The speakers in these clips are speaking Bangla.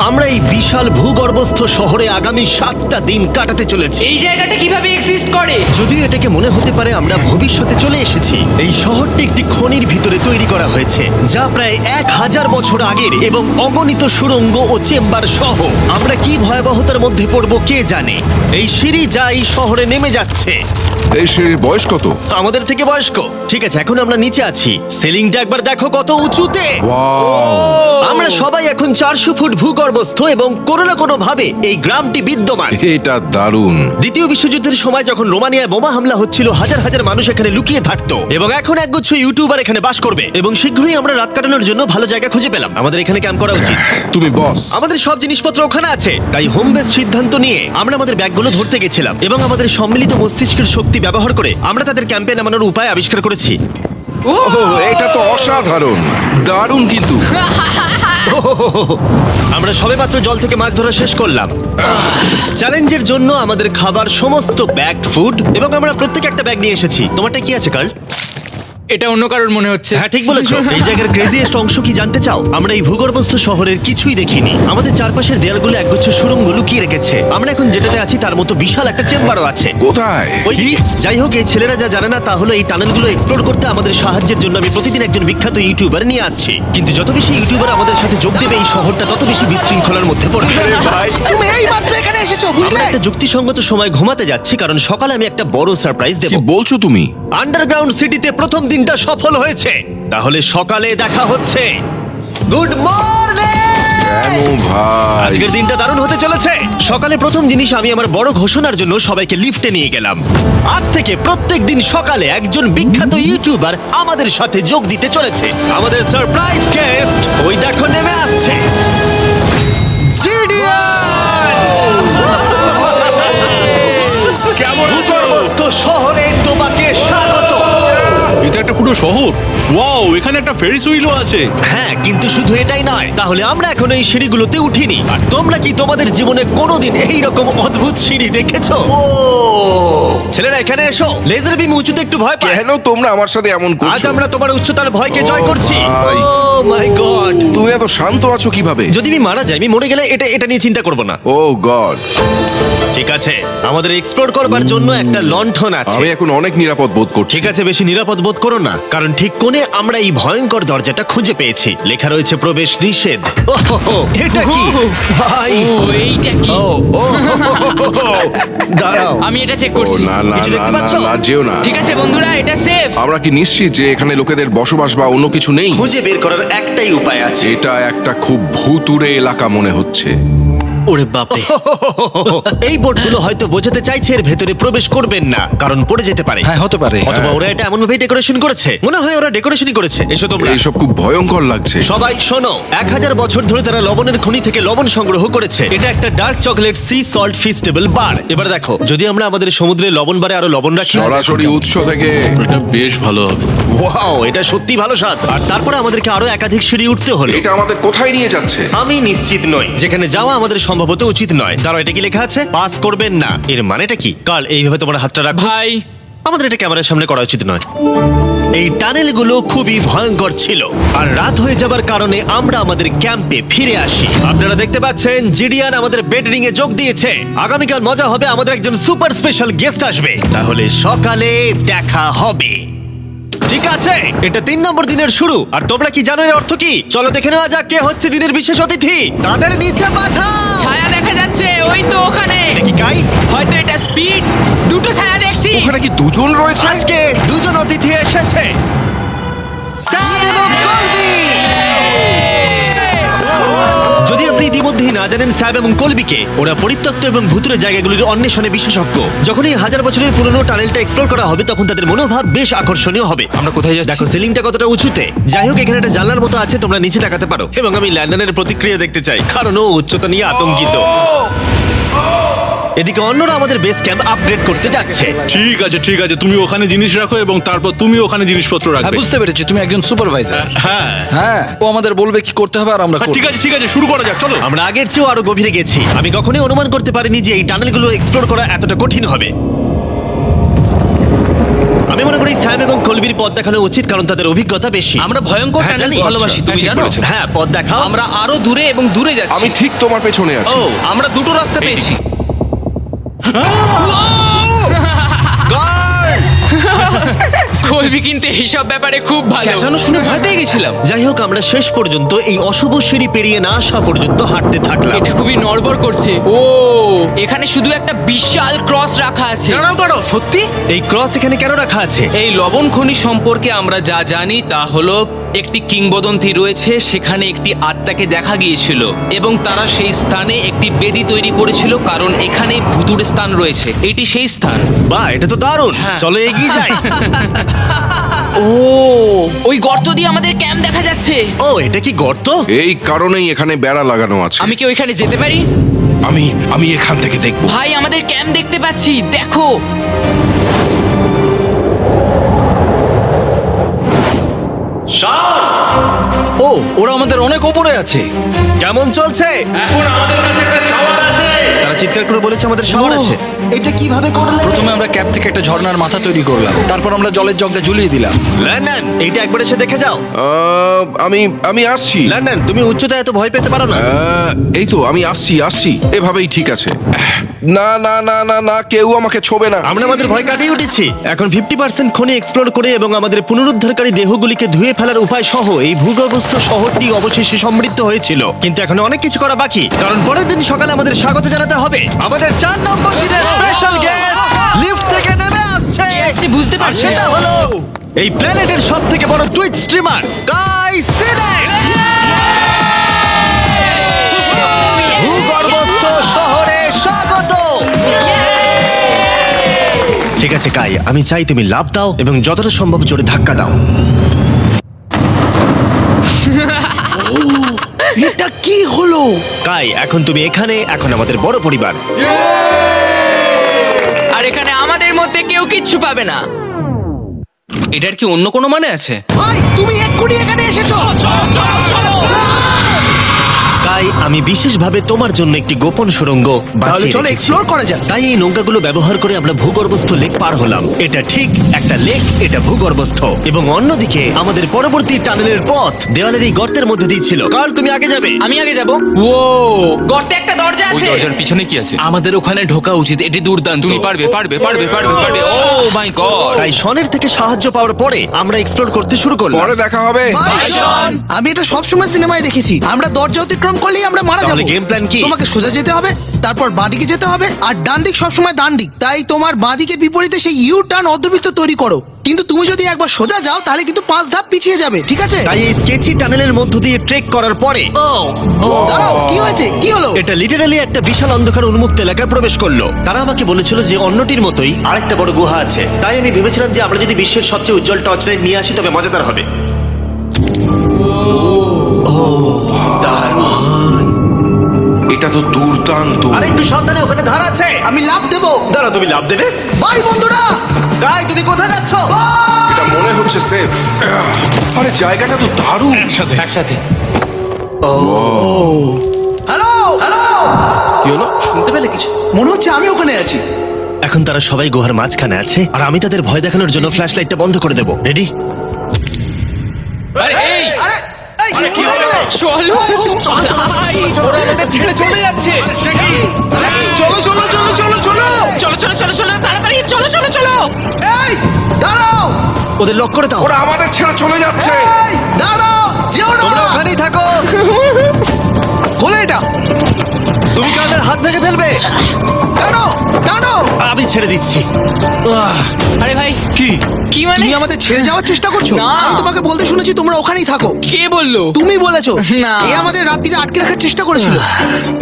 আমরা এই বিশাল ভূগর্ভস্থ শহরে আগামী 7টা দিন কাটাতে চলেছি। এই জায়গাটা কিভাবে এক্সিস্ট করে? যদিও এটাকে মনে হতে পারে আমরা ভবিষ্যতে চলে এসেছি, এই শহরটি একটি খনির ভিতরে তৈরি করা হয়েছে যা প্রায় 1000 বছর আগের এবং অগণিত সুড়ঙ্গ ও চেম্বার সহ। আমরা কি ভয়াবহতার মধ্যে পড়বো কে জানে। এই সিঁড়ি যা এই শহরে নেমে যাচ্ছে। এই সিঁড়ির বয়স কত? আমাদের থেকে বয়স্ক। ঠিক আছে, এখন আমরা নিচে আছি। সিলিংটা একবার দেখো কত উঁচুতে। আমরা সবাই এখন 400 ফুট ভূগর্ভস্থ এবং কোনো না কোনো ভাবে এই গ্রামটি বিদ্যমান। এটা দারুণ। দ্বিতীয় বিশ্বযুদ্ধের সময় যখন রোমানিয়ায় বোমা হামলা হচ্ছিল, হাজার হাজার মানুষ এখানে লুকিয়ে থাকতো এবং এখন একগুচ্ছ ইউটিউবার এখানে বাস করবে। এবং শীঘ্রই আমরা রাত কাটানোর জন্য ভালো জায়গা খুঁজে পেলাম। আমাদের এখানে ক্যাম্প করা উচিত। তুমি বস। আমাদের সব জিনিসপত্র ওখানে আছে, তাই হোম বেস সিদ্ধান্ত নিয়ে আমরা আমাদের ব্যাগগুলো ধরতে গেছিলাম এবং আমাদের সম্মিলিত মস্তিষ্কের শক্তি ব্যবহার করে আমরা তাদের ক্যাম্পে নামানোর উপায় আবিষ্কার করেছি। এটা তো অসাধারণ, দারুণ। কিন্তু আমরা সবেমাত্র জল থেকে মাছ ধরা শেষ করলাম। চ্যালেঞ্জের জন্য আমাদের খাবার সমস্ত ব্যাগ ফুড এবং আমরা প্রত্যেক একটা ব্যাগ নিয়ে এসেছি। তোমারটা কি আছে কার্ল? এটা অন্য কারোর মনে হচ্ছে। হ্যাঁ, ঠিক বলেছো। এই জায়গার ক্রেজিয়েস্ট অংশ কি জানতে চাও? আমরা এই ভূগর্ভস্থ শহরের কিছুই দেখিনি। আমাদের চারপাশের দেয়ালগুলো একগুচ্ছ সুড়ঙ্গ লুকিয়ে রেখেছে। আমরা এখন যেটাতে আছি তার মতো বিশাল একটা চেম্বারও আছে। কোথায়? ওই যাই হোক, এই ছেলেরা যা জানে না তা হলো এই টানেলগুলো এক্সপ্লোর করতে আমাদের সাহায্যের জন্য আমি প্রতিদিন একজন বিখ্যাত ইউটিউবার নিয়ে আসছি। কিন্তু যত বেশি ইউটিউবার আমাদের সাথে যোগ দেবে, এই শহরটা তত বেশি বিশৃঙ্খলার মধ্যে পড়বে। ভাই, তুমি এই মাত্র এখানে এসেছো, বুঝলে? আমরা একটা যুক্তিসঙ্গত সময় ঘুমাতে যাচ্ছি কারণ সকালে আমি একটা বড় সারপ্রাইজ দেব। কি বলছো তুমি? আন্ডারগ্রাউন্ড সিটিতে প্রথম দিনটা সফল হয়েছে। তাহলে সকালে দেখা হচ্ছে। গুড মর্নিং ভাই, আজকের দিনটা দারুণ হতে চলেছে। সকালে প্রথম জিনিস, আমি আমার বড় ঘোষণার জন্য সবাইকে লিফটে নিয়ে গেলাম। আজ থেকে প্রত্যেক দিন সকালে একজন বিখ্যাত ইউটিউবার আমাদের সাথে যোগ দিতে চলেছে। আমাদের সারপ্রাইজ গেস্ট ওই দেখো নেমে আসছে। ভূগর্ভস্থ শহরে তোমাকে স্বাগত। এটা একটা পুরো শহর। ওয়াও, এখানে একটা ফেরিস হুইলও আছে। হ্যাঁ, কিন্তু শুধু এটাই নয়। তাহলে আমরা এখন এই সিঁড়িগুলোতে উঠিনি। আর তোমরা কি তোমাদের জীবনে কোনোদিন এই রকম অদ্ভুত সিঁড়ি দেখেছো? ও ছেলেরা, এখানে এসো। লেজার বিম উঁচুতে একটু ভয় পায়। কেন তোমরা আমার সাথে এমন আজ করছো? আমরা তোমার উচ্চতার ভয়কে জয় করছি। ভাই। ও মাই গড। তুমি এত শান্ত আছো কিভাবে? যদি আমি মারা যাই, আমি মরে গেলে এটা নিয়ে চিন্তা করব না। ও গড। ঠিক আছে, আমাদের এক্সপ্লোর করবার জন্য একটা লণ্ঠন আছে। আমি এখন অনেক নিরাপদ বোধ করছি। ঠিক আছে, বেশি নিরাপদ বোধ করো না, কারণ ঠিক কোণে আমরা এই ভয়ঙ্কর দরজাটা খুঁজে পেয়েছি। লেখা রয়েছে প্রবেশ নিষেধ। ওহো, এটা কি ভাই? ও, এইটা কি? ও ও দাঁড়াও, আমি এটা চেক ও করছি। না না কিছু না দেখতে না পাচ্ছ? না, যেও না। ঠিক আছে বন্ধুরা, এটা সেফ। আমরা কি নিশ্চিত যে এখানে লোকেদের বসবাস বা অন্য কিছু নেই? খুঁজে বের করার একটাই উপায় আছে। এটা একটা খুব ভুতুড়ে এলাকা মনে হচ্ছে। ওরে বাপরে। এই বোর্ডগুলো হয়তো বোঝাতে চাইছে এর ভেতরে প্রবেশ করবেন না, কারণ পড়ে যেতে পারে। হ্যাঁ, হতে পারে। অথবা ওরা এটা এমন ভাবে ডেকোরেশন করেছে, মনে হয় ওরা ডেকোরেশনই করেছে। এসো তোমরা। এইসব খুব ভয়ঙ্কর লাগছে। সবাই শোনো, 1000 বছর ধরে তারা লবণের খনি থেকে লবণ সংগ্রহ করেছে। এটা একটা dark chocolate sea salt Feastables bar. এবার দেখো, যদি আমরা আমাদের সমুদ্রে লবণ বারে আরো লবণ রাখি। সরাসরি উৎস থেকে। এটা বেশ ভালো হবে। ওয়াও, এটা সত্যি ভালো স্বাদ। আর তারপরে আমাদেরকে আরো একাধিক সিঁড়ি উঠতে হলো। এটা আমাদের কোথায় নিয়ে যাচ্ছে? আমি নিশ্চিত নই। যেখানে যাওয়া আমাদের সম্ভবত উচিত নয়। তারা এটা কি লেখা আছে? পাস করবেন না। এর মানেটা কি? কার্ল, এইভাবে তোমার হাতটা রাখো। ভাই, আমাদের এটা ক্যামেরার সামনে করা উচিত নয়। এই টানেলগুলো খুবই ভয়ঙ্কর ছিল, আর রাত হয়ে যাবার কারণে আমরা আমাদের ক্যাম্পে ফিরে আসি। আপনারা দেখতে পাচ্ছেন জিডিয়ান আমাদের বেডরিং এ যোগ দিয়েছে। আগামীকাল মজা হবে, আমাদের একজন সুপার স্পেশাল গেস্ট আসবে। তাহলে সকালে দেখা হবে। ঠিক আছে, এটা 3 নম্বর দিনের শুরু। আর তোমরা কি জানো এর অর্থ কি? চলো দেখে নেওয়া যাক কে হচ্ছে দিনের বিশেষ অতিথি। তাদের নিচে পাঠাও। ছায়া দেখা যাচ্ছে ওই তো ওখানে। এটা কি কাই? হয়তো এটা স্পিড। দুটো ছায়া দেখছি। ওখানে কি দুজন রয়েছে? আজকে দুজন অতিথি এসেছে, স্যাম এবং কলবি। যদি আপনি ইতিমধ্যেই না জানেন স্যাম এবং কলবিকে, ওরা পরিত্যক্ত এবং ভুতুরে জায়গাগুলির অন্বেষণে বিশেষজ্ঞ। যখন এই 1000 বছরের পুরনো টানেলটা এক্সপ্লোর করা হবে, তখন তাদের মনোভাব বেশ আকর্ষণীয় হবে। আমরা কোথায় যাচ্ছি? দেখো সিলিংটা কতটা উঁচুতে। যাই হোক, এখানে একটা জানলার মতো আছে, তোমরা নিচে তাকাতে পারো। এবং আমি ল্যান্ডনের প্রতিক্রিয়া দেখতে চাই, কারণ ও উচ্চতা নিয়ে আতঙ্কিত। এদিকে অন্যরা আমাদের বেস ক্যাম্প আপগ্রেড করতে যাচ্ছে। ঠিক আছে ঠিক আছে, তুমি ওখানে জিনিস রাখো এবং তারপর তুমি ওখানে জিনিসপত্র হ্যাঁ, রাখবে। বুঝতে পেরেছি, তুমি একজন সুপারভাইজার। হ্যাঁ হ্যাঁ, ও আমাদের বলবে কি করতে হবে আর আমরা করব। ঠিক আছে, শুরু করা যাক, চলো। আমরা আগের চেয়েও আরো গভীরে গেছি। আমি কখনোই অনুমান করতে পারিনি যে এই টানেলগুলো এক্সপ্লোর করা এতটা কঠিন হবে। আমি মনে করি স্যাম এবং কলবির পথ দেখানো উচিত, কারণ তাদের অভিজ্ঞতা বেশি। আমরা ভয়ঙ্কর হ্যাঁ, টানেল জানি। ভালোবাসি, তুমি ঠিক জানো? বলেছো। হ্যাঁ, পথ দেখাও। আমরা আরো দূরে এবং দূরে যাচ্ছি। আমি ঠিক তোমার পেছনে আছি। ও, আমরা দুটো রাস্তা পেয়েছি। কলবি কিন্তু এইসব ব্যাপারে খুব ভালো। চেঁচানো শুনে ভয় পেয়ে গেছিলাম। যাই হোক, আমরা শেষ পর্যন্ত এই অশুভ সিঁড়ি পেরিয়ে না আসা পর্যন্ত হাঁটতে থাকলাম। এটা খুবই নড়বড় করছে। ও, এখানে শুধু একটা বিশাল ক্রস রাখা আছে। দাঁড়াও, সত্যি? এই ক্রস এখানে কেন রাখা আছে? এই লবণ খনি সম্পর্কে আমরা যা জানি তা হলো একটি কিংবদন্তি রয়েছে। সেখানে একটি আত্মাকে দেখা গিয়েছিল এবং তারা সেই স্থানে একটি বেদি তৈরি করেছিল, কারণ এখানে ভুতুড়ে স্থান রয়েছে। এটি সেই স্থান। বাহ, এটা তো দারুণ। হ্যাঁ। চলো এগিয়ে যাই। ও, ওই গর্ত দিয়ে আমাদের ক্যাম্প দেখা যাচ্ছে। ও, এটা কি গর্ত? এই কারণেই এখানে বেড়া লাগানো আছে। আমি কি ওইখানে যেতে পারি? আমি এখান থেকে দেখবো। ভাই, আমাদের ক্যাম্প দেখতে পাচ্ছি, দেখো। ও, ওরা আমাদের অনেক ওপরে আছে। কেমন চলছে? তারা চিৎকার করে বলেছে আমাদের শাওয়ার ও। আছে। এটা কিভাবে করলে? প্রথমে আমরা ক্যাপ থেকে একটা ঝর্ণার মাথা তৈরি করলাম, তারপর আমরা জলের জগটা ঝুলিয়ে দিলাম। লন্ডন, এইটা একবার এসে দেখে যাও। আমি আসছি। লন্ডন, তুমি উচ্চতায় এত ভয় পেতে পারো না। এই তো আমি আসছি। এভাবেই ঠিক আছে। না না না না না, কেউ আমাকে ছোবে না। আমরা আমাদের ভয় কাটিয়ে উঠেছি। এখন 50% খনি এক্সপ্লোর করে এবং আমাদের পুনরুদ্ধারকারী দেহগুলিকে ধুয়ে ফেলার উপায় সহ এই ভূগর্ভস্থ শহরটি অবশেষে সমৃদ্ধ হয়েছিল। কিন্তু এখন অনেক কিছু করা বাকি, কারণ পরের দিন সকালে আমাদের স্বাগত জানাতে হবে আমাদের 4 নম্বর দিনের স্পেশাল গেস্ট লিফট থেকে নেমে আসছে। আসছে, বুঝতে আর পারছি। সেটা হলো এই প্ল্যানেটের সবথেকে বড় টুইট স্ট্রিমার গাই সিলেক্ট। ভূগর্ভস্থ শহরে স্বাগত। ঠিক আছে কাই, আমি চাই তুমি লাফ দাও এবং যতটা সম্ভব জোরে ধাক্কা দাও। এটা কি হলো? কাই, এখন তুমি এখানে, এখন আমাদের বড় পরিবার। আর এখানে আমাদের মধ্যে কেউ কিচ্ছু পাবে না। এটার কি অন্য কোনো মানে আছে? ভাই, তুমি এক্ষুনি এখানে এসেছো। কাই, আমি বিশেষভাবে তোমার জন্য একটি গোপন সুড়ঙ্গ বাছিয়ে চলো রেখেছি। এক্সপ্লোর করা যাক। তাই এই নৌকাগুলো ব্যবহার করে আমরা ভূগর্ভস্থ লেক পার হলাম। এটা ঠিক একটা লেক, এটা ভূগর্ভস্থ। এবং অন্যদিকে আমাদের পরবর্তী টানেলের পথ দেওয়ালের এই গর্তের মধ্যে দিয়ে ছিল। কাল, তুমি আগে যাবে। আমি আগে যাব। ও, গর্তে একটা দরজা আছে। পিছনে কি আছে? আমাদের ওখানে ঢোকা উচিত, এটি দুর্দান্ত। তুমি পারবে। ও মাই গড! তাই শনের থেকে সাহায্য পাওয়ার পরে আমরা এক্সপ্লোর করতে শুরু করলাম। পরে দেখা হবে। আমি এটা সবসময় সিনেমায় দেখেছি। আমরা দরজা অতিক্রম করলেই আমরা মারা তাহলে যাবো। game plan কি? তোমাকে সোজা যেতে হবে, তারপর বাঁদিকে যেতে হবে, আর ডান দিক সবসময় ডান দিক। তাই তোমার বাঁদিকের বিপরীতে সেই ইউ টার্ন অর্ধবৃত্ত তৈরি করো। কিন্তু তুমি যদি একবার সোজা যাও তাহলে কিন্তু 5 ধাপ পিছিয়ে যাবে, ঠিক আছে? তাই এই স্কেচি টানেলের মধ্য দিয়ে ট্রেক করার পরে দাঁড়াও, কি হয়েছে? কি হলো? এটা লিটারালি একটা বিশাল অন্ধকার উন্মুক্ত এলাকায় প্রবেশ করলো। তারা আমাকে বলেছিল যে অন্যটির মতোই আরেকটা বড় গুহা আছে। তাই আমি ভেবেছিলাম যে আমরা যদি বিশ্বের সবচেয়ে উজ্জ্বল টর্চ লাইট নিয়ে আসি তবে মজাদার হবে। এটা তো দুর্দান্ত। আর একটু সাবধানে, ওখানে ধার আছে। আমি লাফ দেবো। দাঁড়াও, তুমি লাভ দেবে? বাই বন্ধুরা। গাই, তুমি কোথায় যাচ্ছ? এটা মনে হচ্ছে সেফ। আরে জায়গাটা তো দারুণ। একসাথে। Hello, hello. কি হলো? শুনতে পেলে কিছু? মনে হচ্ছে আমি ওখানে আছি। এখন তারা সবাই গুহার মাঝখানে আছে, আর আমি তাদের ভয় দেখানোর জন্য ফ্ল্যাশ লাইটটা বন্ধ করে দেবো। রেডি? আরে এই! আরে, এই, কোথায় গেলে? চলো। ওরা আমাদের ছেড়ে চলে যাচ্ছে। চলো চলো চলো চলো চলো। চলো চলো চলো চলো, তাড়াতাড়ি চলো চলো চলো। এই, দাঁড়াও। ওদের লক করে দাও। ওরা আমাদের ছেড়ে চলে যাচ্ছে। এই, দাঁড়াও। যেও না। তোমরা ওখানেই থাকো। খোলো এটা। তুমি কাদের হাত ভেঙে ফেলবে। টানো, টানো। আমি ছেড়ে দিচ্ছি। আরে ভাই, কি? কি মানে? তুমি আমাদের ছেড়ে যাওয়ার চেষ্টা করছো? না। আমি তোমাকে বলতে শুনেছি তোমরা ওখানেই থাকো। কে বললো? তুমি বলেছো। না। এ আমাদের রাত্রিরে আটকে রাখার চেষ্টা করেছিল।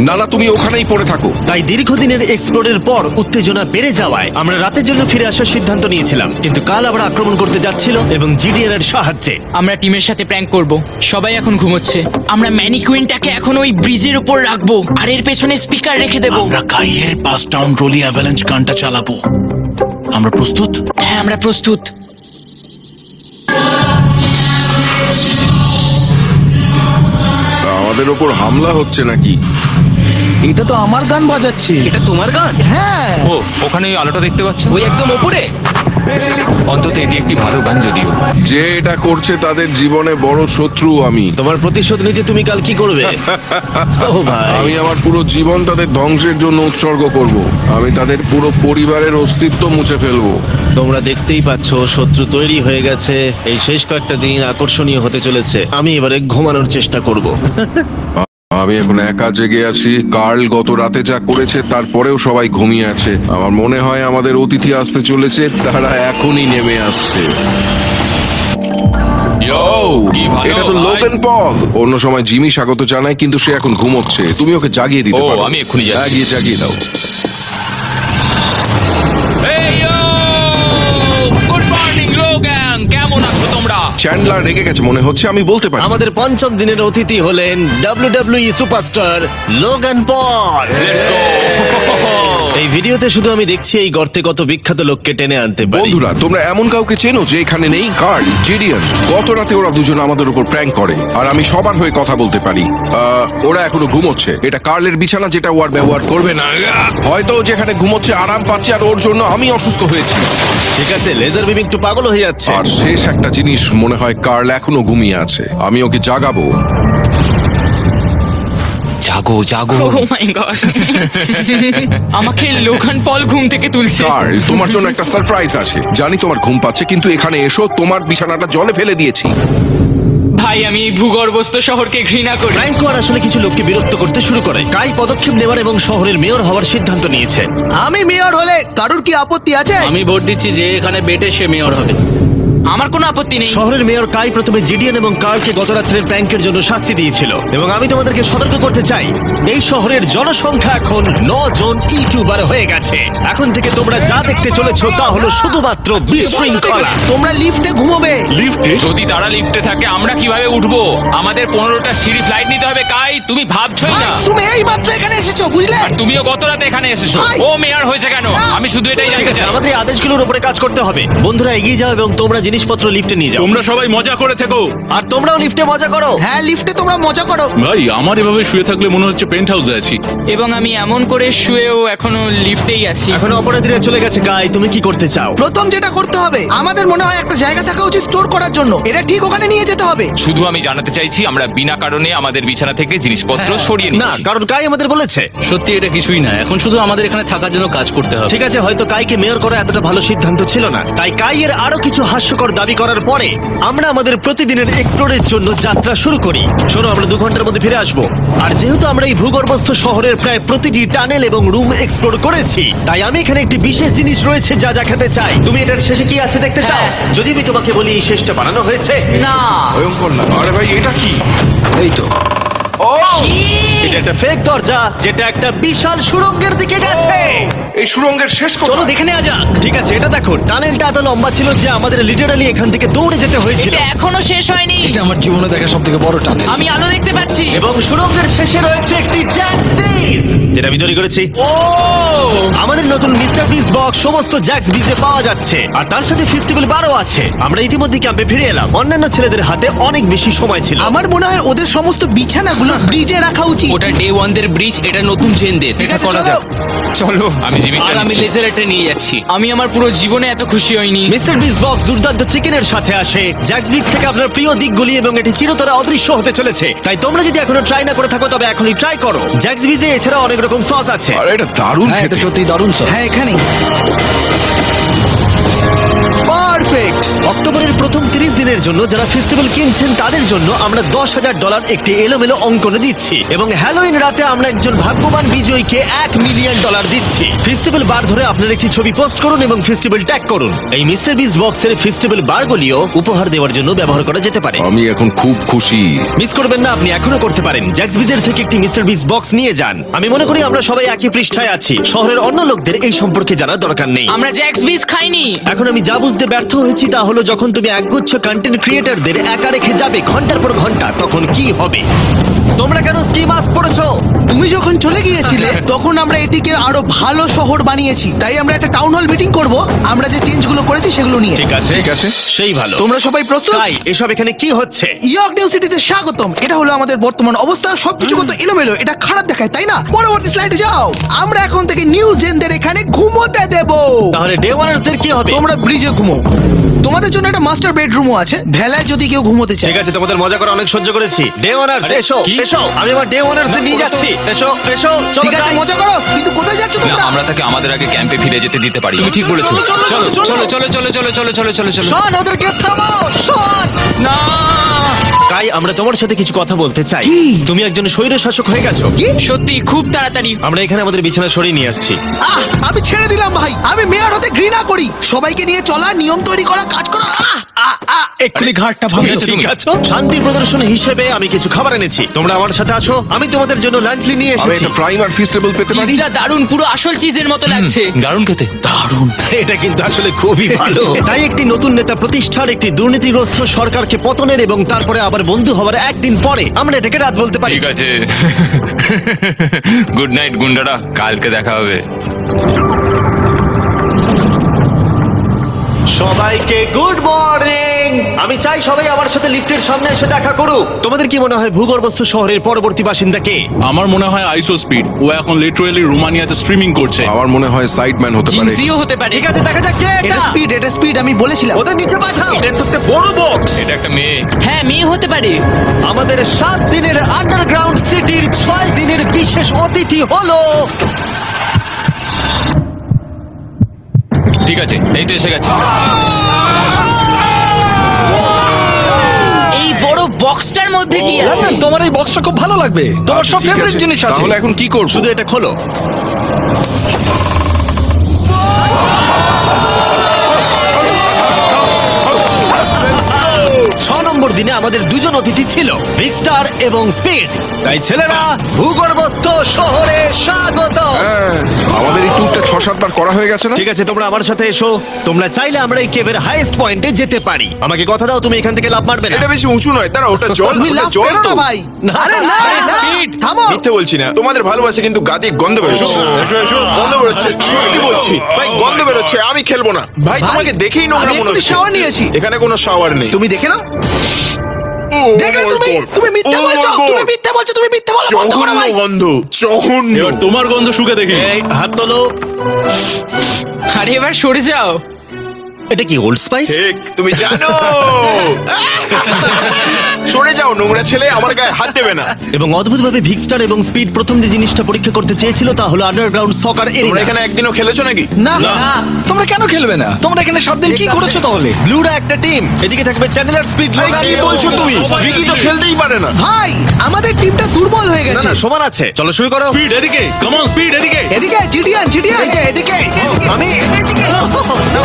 না না, তুমি ওখানেই পড়ে থাকো। তাই দীর্ঘদিনের এক্সপ্লোরের পর উত্তেজনা বেড়ে যাওয়ায় আমরা রাতের জন্য ফিরে আসার সিদ্ধান্ত নিয়েছিলাম। কিন্তু কাল আবার আক্রমণ করতে যাচ্ছিল এবং জিডিএর এর সাহায্যে। আমরা টিমের সাথে প্র্যাঙ্ক করব। সবাই এখন ঘুমোচ্ছে। আমরা ম্যানিকুইনটাকে এখন ওই ব্রিজের উপর রাখবো আর এর পেছনে স্পিকার রেখে দেব। আমরা কাইয়ের পাস টাউন রোলি অ্যাভালাঞ্চ গানটা চালাবো। আমরা প্রস্তুত? হ্যাঁ, আমরা প্রস্তুত। আমাদের ওপর হামলা হচ্ছে নাকি? এটা তো আমার গান বাজাচ্ছে। এটা তোমার গান? হ্যাঁ। ও, ওখানে ওই আলোটা দেখতে পাচ্ছ? ওই একদম ওপরে? অন্তত এটি একটি ভালো গান যদিও। যে এটা করছে তাদের জীবনে বড় শত্রু আমি। তোমার প্রতিশোধ নিতে তুমি কাল কি করবে? ও ভাই, আমি আমার পুরো জীবন তাদের ধ্বংসের জন্য উৎসর্গ করব। আমি তাদের পুরো পরিবারের অস্তিত্ব মুছে ফেলবো। তোমরা দেখতেই পাচ্ছ শত্রু তৈরি হয়ে গেছে। এই শেষ কয়েকটা দিন আকর্ষণীয় হতে চলেছে। আমি এবারে ঘুমানোর চেষ্টা করব। আমি এখন একা জেগে আছি। কার্ল গত রাতে যা করেছে তারপরেও সবাই ঘুমিয়ে আছে। আমার মনে হয় আমাদের অতিথি আসতে চলেছে, তারা এখনই নেমে আসছে। ইয়ো, কি ভালো এটা তো ভাই। Logan Paul. অন্য সময় জিমি স্বাগত জানায়, কিন্তু সে এখন ঘুমোচ্ছে। তুমি ওকে জাগিয়ে দিতে ও, পারো। আমি এক্ষুনি যাচ্ছি। হ্যাঁ, গিয়ে জাগিয়ে দাও। এই ইয়ো! গুড মর্নিং লোগান, কেমন আছো তোমরা? চ্যান্ডলার রেগে গেছে মনে হচ্ছে, আমি বলতে পারি। আমাদের পঞ্চম দিনের অতিথি হলেন WWE superstar Logan Paul. Let's go! এই ভিডিওতে শুধু আমি দেখছি এই গর্তে কত বিখ্যাত লোককে টেনে আনতে পারি। বন্ধুরা, তোমরা এমন কাউকে চেনো যে এখানে নেই? কার্ল, জিডিয়ান। গত রাতে ওরা দুজন আমাদের উপর প্র্যাঙ্ক করে, আর আমি সবার হয়ে কথা বলতে পারি। ওরা এখনো ঘুমোচ্ছে। এটা কার্লের বিছানা, যেটা ও আর ব্যবহার করবে না। হয়তো ও যেখানে ঘুমোচ্ছে আরাম পাচ্ছে, আর ওর জন্য আমি অসুস্থ হয়েছি। ঠিক আছে, লেজার বিম একটু পাগল হয়ে যাচ্ছে। আর শেষ একটা জিনিস, মনে হয় কার্ল এখনো ঘুমিয়ে আছে। আমি ওকে জাগাবো। জাগো জাগো। ও মাই গড, আমাকে লোগান পল ঘুম থেকে তুলছে। কার্ল, তোমার জন্য একটা সারপ্রাইজ আছে। জানি তোমার ঘুম পাচ্ছে, কিন্তু এখানে এসো, তোমার বিছানাটা জলে ফেলে দিয়েছি। ভাই, আমি এই ভূগর্ভস্থ শহরকে ঘৃণা করি। ফ্র্যাঙ্কো আর আসলে কিছু লোককে বিরক্ত করতে শুরু করে। কাই পদক্ষেপ নেওয়ার এবং শহরের মেয়র হওয়ার সিদ্ধান্ত নিয়েছে। আমি মেয়র হলে কারুর কি আপত্তি আছে? আমি ভোট দিচ্ছি যে এখানে বেটে সে মেয়র হবে। আমার কোনো আপত্তি নেই। শহরের মেয়র কাই প্রথমে জিডিএন এবং কার্লকে গত রাত্রের প্র্যাঙ্কের জন্য শাস্তি দিয়েছিল, এবং আমি তোমাদেরকে সতর্ক করতে চাই, এই শহরের জনসংখ্যা এখন 9 জন ইউটিউবার হয়ে গেছে। এখন থেকে তোমরা যা দেখতে চলেছো তা হলো শুধুমাত্র বিশৃঙ্খলা। তোমরা লিফটে ঘুমোবে। যদি তারা লিফটে থাকে আমরা কিভাবে উঠবো? আমাদের 15টা সিঁড়ি ফ্লাইট নিতে হবে। কাই, তুমি ভাবছোই না। তুমি এই মাত্র এখানে এসেছো, বুঝলে? তুমিও গত রাতে এখানে এসেছো। ভাই! ও মেয়র হয়েছে কেন? আমি শুধু এটাই ঠিক জানতে আছে, চাই। আমাদের এই আদেশগুলোর উপরে কাজ করতে হবে। বন্ধুরা এগিয়ে যাও এবং তোমরা জিনিসপত্র লিফটে নিয়ে যাও। তোমরা সবাই মজা করে থেকো। আর তোমরাও লিফটে মজা করো। হ্যাঁ, লিফটে তোমরা মজা করো। ভাই, আমার এভাবে শুয়ে থাকলে মনে হচ্ছে পেন্ট হাউসে আছি। এবং আমি এমন করে শুয়েও এখনো লিফটেই আছি। এখন অপরাধীরা চলে গেছে। কাই, তুমি কি করতে চাও? প্রথম যেটা করতে হবে, আমাদের মনে হয় একটা জায়গা থাকা উচিত স্টোর করার জন্য। এটা ঠিক ওখানে নিয়ে যেতে হবে। শুধু আমি জানাতে চাইছি আমরা বিনা কারণে আমাদের বিছানা থেকে জিনিসপত্র সরিয়ে না, নিচ্ছি। কারণ কাই আমাদের বলেছে। সত্যি এটা কিছুই না, এখন শুধু আমাদের এখানে থাকার জন্য কাজ করতে হবে। ঠিক আছে, হয়তো কাইকে মেয়র করা এতটা ভালো সিদ্ধান্ত ছিল না। তাই কাইয়ের আরো কিছু হাস্যকর দাবি করার পরে আমরা আমাদের প্রতিদিনের এক্সপ্লোরের জন্য যাত্রা শুরু করি। শোনো, আমরা 2 ঘন্টার মধ্যে ফিরে আসবো। আর যেহেতু আমরা এই ভূগর্ভস্থ শহরের প্রায় প্রতিটি টানেল এবং রুম এক্সপ্লোর করেছি, তাই আমি এখানে একটি বিশেষ জিনিস রয়েছে যা দেখাতে চাই। তুমি এটার শেষে কি আছে দেখতে চাও? যদি আমি তোমাকে বলি এই শেষটা বানানো হয়েছে। না, ভয়ঙ্কর না? আরে ভাই, এটা কি? এটা একটা ফেক দরজা, যেটা একটা বিশাল সুড়ঙ্গের দিকে গেছে। এই সুড়ঙ্গের শেষ চলো কোথায়? দেখে নেওয়া যাক। ঠিক আছে, এটা দেখো, টানেলটা এত লম্বা ছিল যে আমাদের লিটারালি এখান থেকে দৌড়ে যেতে হয়েছিল। এটা এখনো শেষ হয়নি। আমার জীবনে দেখা সব থেকে বড় টানেল। আমি আলো দেখতে পাচ্ছি। এবং সুড়ঙ্গের শেষে রয়েছে একটি জ্যাক্স বিজ, যেটা আমি তৈরি করেছি। ও, আমাদের নতুন মিস্টার বিজ বক্স সমস্ত জ্যাক্স বিজে পাওয়া যাচ্ছে, আর তার সাথে ফেস্টিভ্যাল বারও আছে। আমরা ইতিমধ্যে ক্যাম্পে ফিরে এলাম। অন্যান্য ছেলেদের হাতে অনেক বেশি সময় ছিল। আমার মনে হয় ওদের সমস্ত বিছানাগুলো ব্রিজে রাখা উচিত। ওটা ডে 1 দের ব্রিজ, এটা নতুন জেনদের। ঠিক এটা আছে, করা চলো। যাক। চলো, আমি জীবিকা আর আমি নিচ্ছি। লেজার এটা নিয়ে যাচ্ছি। আমি আমার পুরো জীবনে এত খুশি হইনি। মিস্টার বিজ বক্স দুর্দান্ত চিকেনের সাথে আসে, জ্যাক্স বিজ থেকে আপনার প্রিয় দিকগুলি, এবং এটি চিরতরে অদৃশ্য হতে চলেছে। তাই তোমরা যদি এখনো ট্রাই না করে থাকো তবে এখনই ট্রাই করো। জ্যাক্স বিজে এছাড়া অনেক রকম সস আছে। আরে এটা দারুণ হ্যাঁ, এটা খেতে। সত্যি দারুণ সব। হ্যাঁ, এখানে পারফেক্ট। অক্টোবরের প্রথম 30 দিনের জন্য যারা ফেস্টিভ্যাল কিনছেন তাদের জন্য আমরা $10,000 একটি এলোমেলো অঙ্কনে দিচ্ছি, এবং হ্যালোইন রাতে আমরা একজন ভাগ্যবান বিজয়ীকে $1 মিলিয়ন দিচ্ছি। ফেস্টিভ্যাল বার ধরে আপনার একটি ছবি পোস্ট করুন এবং ফেস্টিভ্যাল ট্যাগ করুন। এই মিস্টার বিজ বক্সের ফেস্টিভ্যাল বারগুলিও উপহার দেওয়ার জন্য ব্যবহার করা যেতে পারে। আমি এখন খুব খুশি। মিস করবেন না, আপনি এখনো করতে পারেন। জ্যাক্স বিজের থেকে একটি মিস্টার বিজ বক্স নিয়ে যান। আমি মনে করি আমরা সবাই একই পৃষ্ঠায় আছি। শহরের অন্য লোকদের এই সম্পর্কে জানার দরকার নেই। আমরা জ্যাক্স বিজ খাইনি। এখন আমি যা বুঝতে ব্যর্থ হয়েছি তা হলো, যখন তুমি একগুচ্ছ কন্টেন্ট ক্রিয়েটরদের একা রেখে যাবে ঘন্টার পর ঘন্টা, তখন কি হবে? তোমরা কেন স্কি মাস্ক পরেছো? তুমি যখন চলে গিয়ে গিয়েছিলে তখন আমরা এটিকে আরো ভালো শহর বানিয়েছি, তাই আমরা একটা টাউন হল মিটিং করব আমরা যে চেঞ্জগুলো করেছি সেগুলো নিয়ে। ঠিক আছে ঠিক আছে। সেই ভালো। তোমরা সবাই প্রস্তুত? তাই এসব এখানে কি হচ্ছে? ইয়র্ক নিউ সিটিতে স্বাগতম। এটা হলো আমাদের বর্তমান অবস্থা। সবকিছু কত এলোমেলো, এটা খারাপ দেখায় তাই না? পরবর্তী স্লাইডে যাও। আমরা এখন থেকে নিউ জেনদের এখানে ঘুমোতে দেব। তাহলে ডে ওয়ানার্সদের কি হবে? তোমরা ব্রিজে ঘুমো। তোমাদের জন্য একটা মাস্টার বেডরুমও আছে, ভেলায় যদি কেউ ঘুমোতে চায়। ঠিক আছে, তোমাদের মজা করে অনেক সহ্য করেছি। ডে ওয়ানার্স এসো এসো, আমি আমার ডে ওয়ানার্সদের নিয়ে যাচ্ছি। এসো এসো, চলো ঠিক আছে, যাই। মজা করো, কিন্তু কোথায় যাচ্ছ না, তোমরা? আমরা তাকে আমাদের আগে ক্যাম্পে ফিরে যেতে দিতে পারি। তুমি ঠিক বলেছো। চলো, চলো, চলো চলো, চলো চলো চলো চলো চলো চলো চলো চলো। শোন, ওদেরকে থামাও, শোন। না, কাই, আমরা তোমার সাথে কিছু কথা বলতে চাই। তুমি একজন স্বৈর শাসক হয়ে গেছো। সত্যি খুব তাড়াতাড়ি। আমরা এখানে আমাদের বিছানা সরিয়ে নিয়ে আসছি। আমি ছেড়ে দিলাম ভাই, আমি মেয়র হতে ঘৃণা করি। সবাইকে নিয়ে চলা, নিয়ম তৈরি করা, কাজ করা। এক্ষুনি ঘাটটা তুমি ভাঙলো। ঠিক আছো? শান্তি প্রদর্শন হিসেবে আমি কিছু খাবার এনেছি, তোমরা আমার সাথে আছো। আমি তোমাদের জন্য লাঞ্চ নিয়ে আমি এসেছি। একটা প্রাইম আর ফিস্টেবল পেতে পারি? চিজটা দারুণ, পুরো আসল চিজের মতো লাগছে। দারুণ খেতে। এটা কিন্তু আসলে খুবই ভালো। তাই একটি নতুন নেতা প্রতিষ্ঠার, একটি দুর্নীতিগ্রস্ত সরকারকে পতনের এবং তারপরে আবার বন্ধু হওয়ার একদিন পরে আমরা এটাকে রাত বলতে পারি। ঠিক আছে। গুড নাইট গুন্ডারা, কালকে দেখা হবে। সবাইকে গুড মর্নিং। আমি চাই সবাই আমার সাথে লিফটের সামনে এসে দেখা করুক। তোমাদের কি মনে হয় ভূগর্ভস্থ শহরের পরবর্তী বাসিন্দা কে? আমার মনে হয় আইসো স্পিড। ও এখন লিটারালি রোমানিয়াতে স্ট্রিমিং করছে। আমার মনে হয় সাইডম্যান হতে পারে। জিনসিও হতে পারে। ঠিক আছে, দেখা যাক কে এটা স্পিড, এটা স্পিড, আমি বলেছিলাম। ওদের নিচে পাঠাও। এটা তো একটা বড় বক্স। এটা একটা মেয়ে। হ্যাঁ, মেয়ে হতে পারে। আমাদের 7 দিনের আন্ডারগ্রাউন্ড সিটির 6 দিনের বিশেষ অতিথি হলো ঠিক আছে, এই তো এসে গেছে। এই বড় বক্সটার মধ্যে কি আছে? তোমার এই বক্সটা খুব ভালো লাগবে, তোমার সব আচ্ছা, ঠিক ফেভারিট আছে। জিনিস আছে। তাহলে এখন কি করব? শুধু এটা খোলো। 6 নম্বর দিনে আমাদের দুজন অতিথি ছিল, বিগ স্টার এবং স্পিড। তাই ছেলেরা, ভূগর্ভস্থ শহরে স্বাগত। হ্যাঁ, আমাদের এই ট্যুরটা 6-7 বার করা হয়ে গেছে না? ঠিক আছে, তোমরা আমার সাথে এসো। তোমরা চাইলে আমরা এই কেভের হাইয়েস্ট পয়েন্টে যেতে পারি। আমাকে কথা দাও তুমি এখান থেকে লাফ মারবে না। এটা বেশি উঁচু নয়, তারা ওটা জল, তুমি ওটা লাভ জল করো তো। না ভাই। আরে না, না, Speed। থামো। মিথ্যে বলছি না, তোমাদের ভালোবাসে কিন্তু গাদি গন্ধ বেরোচ্ছে। এসো এসো, গন্ধ বেরোচ্ছে, সত্যি বলছি ভাই, গন্ধ বেরোচ্ছে। আমি খেলবো না ভাই, ভাই, তোমাকে দেখেই নোংরা আমি মনে এক্ষুনি হচ্ছে। shower নিয়েছি। এখানে কোনো শাওয়ার নেই। তুমি দেখে নাও। ও, দেখলে আমার তুমি, God! তুমি মিথ্যে ও, বলছো, আমার God! তুমি মিথ্যে বলছো, তুমি মিথ্যে বলো, বন্ধ করো জঘন্য ভাই। গন্ধ, জঘন্য। এবার তোমার গন্ধ শুকে দেখি। এই হাত তোলো। আরে এবার সরে যাও। এটা কি ওল্ড স্পাইস? ঠিক, তুমি জানো। সরে যাও নোংরা ছেলে, আমার গায়ে হাত দেবে না। এবং অদ্ভুতভাবে ভিগ স্টার এবং স্পিড প্রথম যে জিনিসটা পরীক্ষা করতে চেয়েছিল তা হলো আন্ডারগ্রাউন্ড সকার তোমরা এরিয়া। এখানে একদিনও খেলেছো নাকি? না, তোমরা কেন খেলবে না? তোমরা এখানে 7 দিন কি করেছো তাহলে? ব্লুরা একটা টিম, এদিকে থাকবে চ্যানেলার, স্পিড, ভাই, লোগান। কি বলছো তুমি? ভিকি তো খেলতেই পারে না। ভাই, আমাদের টিমটা দুর্বল হয়ে না গেছে। না, সমান আছে। চলো শুরু করো। স্পিড এদিকে, কাম অন স্পিড এদিকে। এদিকে জিডিয়ান, জিডিয়ান। এই যে এদিকে, আমি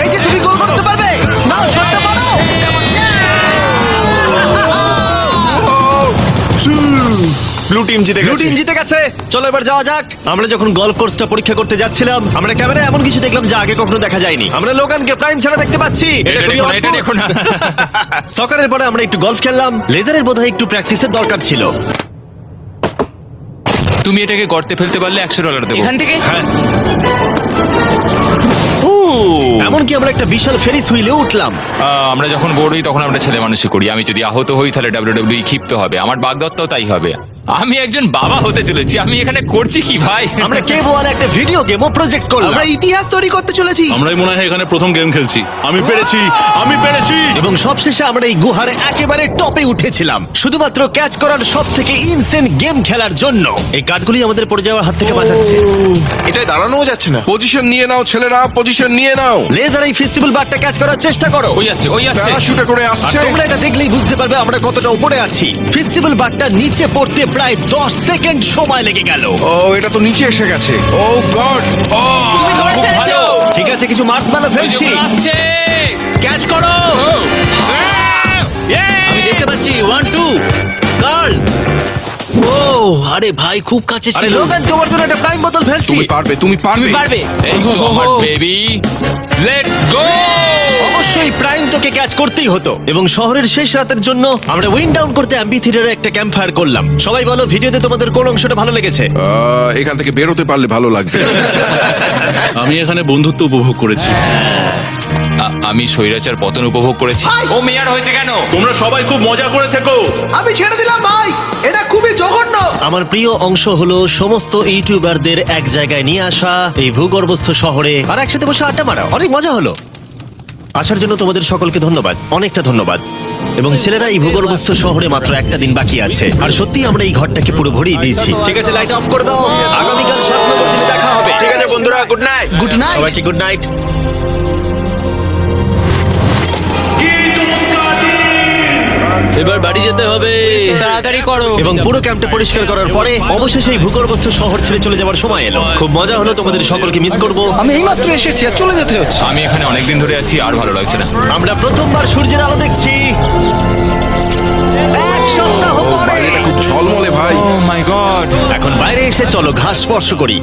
এই যে তুমি গোল করতে পারবে না, শটটা মারো। ব্লু টিম জিতে ব্লু গেছে। টিম জিতে গেছে। চলো এবার যাওয়া যাক। আমরা যখন গলফ কোর্সটা পরীক্ষা করতে যাচ্ছিলাম, আমরা ক্যামেরায় এমন কিছু দেখলাম যা আগে কখনো দেখা যায়নি। আমরা লোগানকে প্রাইম ছাড়া দেখতে পাচ্ছি। এটা খুবই দেখো না, এটা অদ্ভুত। দেখো না। সকারের পরে আমরা একটু গলফ খেললাম। লেজারের বোধহয় একটু প্র্যাকটিসের দরকার ছিল। তুমি এটাকে গর্তে ফেলতে পারলে $100 দেবো। এখান থেকে এমনকি আমরা একটা বিশাল ফেরিস হুইলে উঠলাম। আমরা যখন বোর হই তখন আমরা ছেলে মানুষই করি। আমি যদি আহত হই তাহলে WWE ক্ষিপ্ত হবে। আমার বাগদত্তাও তাই হবে। আমি একজন বাবা হতে চলেছি। আমি এখানে করছি কি ভাই? আমরা কেভ ওয়ালে একটা ভিডিও গেমও প্রজেক্ট করলাম। আমরা ইতিহাস তৈরি করতে চলেছি। আমরাই মনে হয় এখানে প্রথম গেম খেলছি। আমি পেরেছি, আমি পেরেছি। এবং সবশেষে আমরা এই গুহার একেবারে টপে উঠেছিলাম শুধুমাত্র ক্যাচ করার সব থেকে ইনসেন গেম খেলার জন্য। এই কাঠগুলি আমাদের পড়ে যাওয়ার হাত থেকে বাঁচাচ্ছে। এটাই দাঁড়ানোও যাচ্ছে না। পজিশন নিয়ে নাও ছেলেরা, পজিশন নিয়ে নাও। লেজার এই ফেস্টিভ্যাল বারটা ক্যাচ করার চেষ্টা করো। ওই আসছে, ওই আসছে। প্যারাশুটে করে আর আসছে। তোমরা এটা দেখলেই বুঝতে পারবে আমরা কতটা উপরে আছি। ফেস্টিভ্যাল বারটা নিচে পড়তে প্রায় 10 সেকেন্ড সময় লেগে গেল। ও, এটা তো নিচে এসে গেছে। ও গড। ও, তুমি ধরে খুব ফেলেছো। ভালো। ঠিক আছে, কিছু মার্সম্যালো ওই যে ফেলছি। ওগুলো আসছে। ক্যাচ করো। আমি দেখতে পাচ্ছি 1 2 গার্ল। ও আরে ভাই, খুব কাছে আরে ছিল। লোগান, তোমার জন্য একটা প্রাইম বোতল ফেলছি। তুমি পারবে, তুমি পারবে। তুমি পারবে। এই তো আমার বেবি। Let's go. অবশ্যই প্রাইম তোকে ক্যাচ করতেই হতো এবং শহরের শেষ রাতের জন্য আমরা উইন্ড ডাউন করতে অ্যাম্পি থিয়েটারে একটা ক্যাম্প ফায়ার করলাম। সবাই বলো ভিডিওতে তোমাদের কোন অংশটা ভালো লেগেছে? এখান থেকে বেরোতে পারলে ভালো লাগবে। আমি এখানে বন্ধুত্ব উপভোগ করেছি। আমি স্বৈরাচার পতন উপভোগ করেছি। ও মেয়ার হয়েছে কেন? তোমরা সবাই খুব মজা করে থেকো। আমি ছেড়ে দিলাম ভাই, এটা খুবই জঘন্য। আমার প্রিয় অংশ হলো সমস্ত ইউটিউবারদের এক জায়গায় নিয়ে আসা এই ভূগর্ভস্থ শহরে আর একসাথে বসে আড্ডা মারা। অনেক মজা হলো। আসার জন্য তোমাদের সকলকে ধন্যবাদ, অনেকটা ধন্যবাদ। এবং ছেলেরা এই ভূগর্ভস্থ শহরে মাত্র একটা দিন বাকি আছে আর সত্যি আমরা এই ঘরটাকে পুরো ভরিয়ে দিয়েছি। ঠিক আছে, লাইট অফ করে দাও। আগামীকাল 7 নম্বর দিনে দেখা হবে। ঠিক আছে বন্ধুরা, গুড নাইট। Good night. সবাইকে গুড নাইট। এবার বাড়ি যেতে হবে। তাড়াতাড়ি করো। এবং পুরো ক্যাম্পটা পরিষ্কার করার পরে অবশেষে এই ভূগর্ভস্থ শহর ছেড়ে চলে যাওয়ার সময় এলো। খুব মজা হলো, তোমাদের সকলকে মিস করব। আমি এইমাত্র এসেছি আর চলে যেতে হচ্ছে। আমি এখানে অনেকদিন ধরে আছি আর ভালো লাগছে না। আমরা প্রথমবার সূর্যের আলো দেখছি 1 সপ্তাহ পরে। বাইরেটা খুব ঝলমলে ভাই। ও মাই গড। এখন বাইরে এসে চলো ঘাস স্পর্শ করি।